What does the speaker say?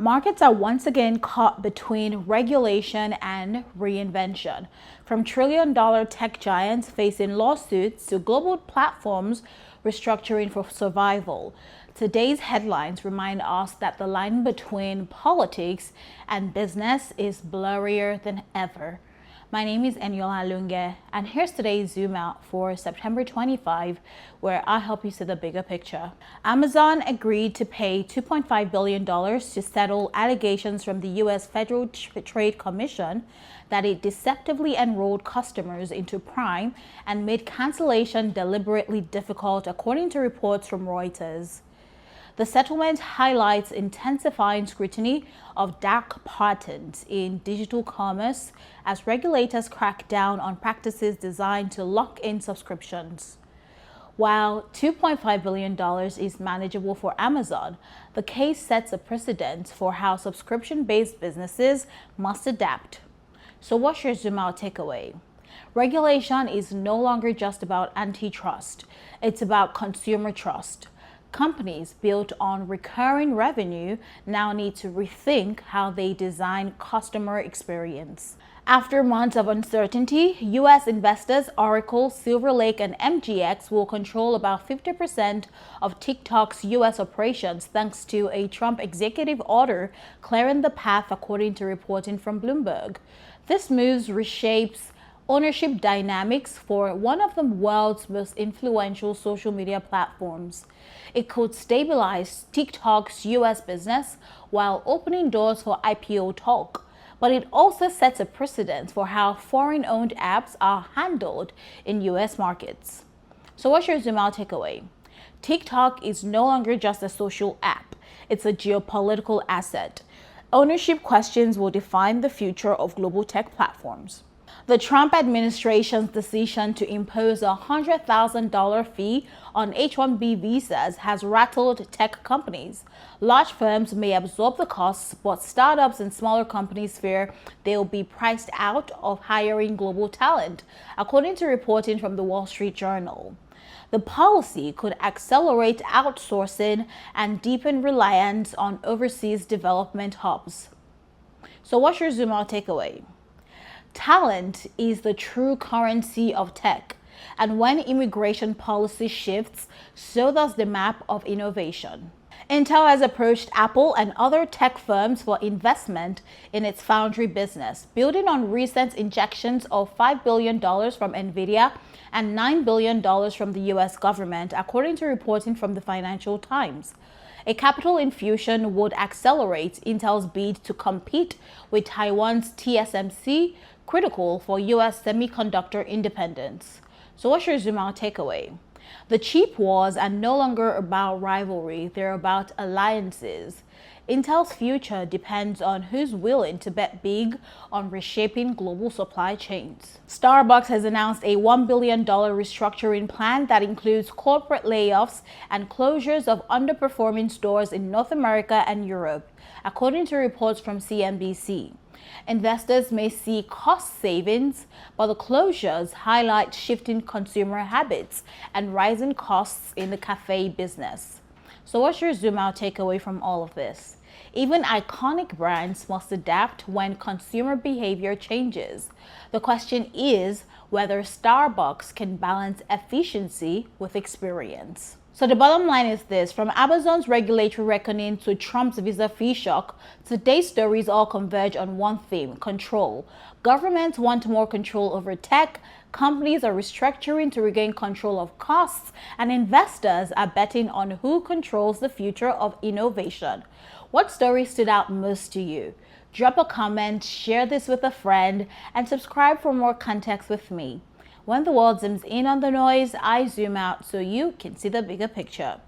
Markets are once again caught between regulation and reinvention. From trillion-dollar tech giants facing lawsuits to global platforms restructuring for survival, today's headlines remind us that the line between politics and business is blurrier than ever. My name is Eniola Lunge, and here's today's Zoom Out for September 25, where I help you see the bigger picture. Amazon agreed to pay $2.5 billion to settle allegations from the U.S. Federal Trade Commission that it deceptively enrolled customers into Prime and made cancellation deliberately difficult, according to reports from Reuters. The settlement highlights intensifying scrutiny of dark patterns in digital commerce as regulators crack down on practices designed to lock in subscriptions. While $2.5 billion is manageable for Amazon, the case sets a precedent for how subscription-based businesses must adapt. So what's your Zoom Out takeaway? Regulation is no longer just about antitrust. It's about consumer trust. Companies built on recurring revenue now need to rethink how they design customer experience. After months of uncertainty, U.S. investors Oracle, Silver Lake, and MGX will control about 50% of TikTok's U.S. operations thanks to a Trump executive order clearing the path, according to reporting from Bloomberg. This move reshapes ownership dynamics for one of the world's most influential social media platforms. It could stabilize TikTok's US business while opening doors for IPO talk, but it also sets a precedent for how foreign-owned apps are handled in US markets. So what's your Zoom Out takeaway? TikTok is no longer just a social app. It's a geopolitical asset. Ownership questions will define the future of global tech platforms. The Trump administration's decision to impose a $100,000 fee on H-1B visas has rattled tech companies. Large firms may absorb the costs, but startups and smaller companies fear they'll be priced out of hiring global talent, according to reporting from the Wall Street Journal. The policy could accelerate outsourcing and deepen reliance on overseas development hubs. So what's your Zoom Out takeaway? Talent is the true currency of tech, and when immigration policy shifts, so does the map of innovation. Intel has approached Apple and other tech firms for investment in its foundry business, building on recent injections of $5 billion from Nvidia and $9 billion from the US government, according to reporting from the Financial Times. A capital infusion would accelerate Intel's bid to compete with Taiwan's TSMC, critical for US semiconductor independence. So what's your Zoom Out takeaway? The chip wars are no longer about rivalry, they're about alliances. Intel's future depends on who's willing to bet big on reshaping global supply chains. Starbucks has announced a $1 billion restructuring plan that includes corporate layoffs and closures of underperforming stores in North America and Europe, according to reports from CNBC. Investors may see cost savings, but the closures highlight shifting consumer habits and rising costs in the cafe business. So what's your Zoom Out takeaway from all of this? Even iconic brands must adapt when consumer behavior changes. The question is whether Starbucks can balance efficiency with experience. So the bottom line is this: from Amazon's regulatory reckoning to Trump's visa fee shock, today's stories all converge on one theme: control. Governments want more control over tech, companies are restructuring to regain control of costs, and investors are betting on who controls the future of innovation. What story stood out most to you? Drop a comment, share this with a friend, and subscribe for more context with me. When the world zooms in on the noise, I zoom out so you can see the bigger picture.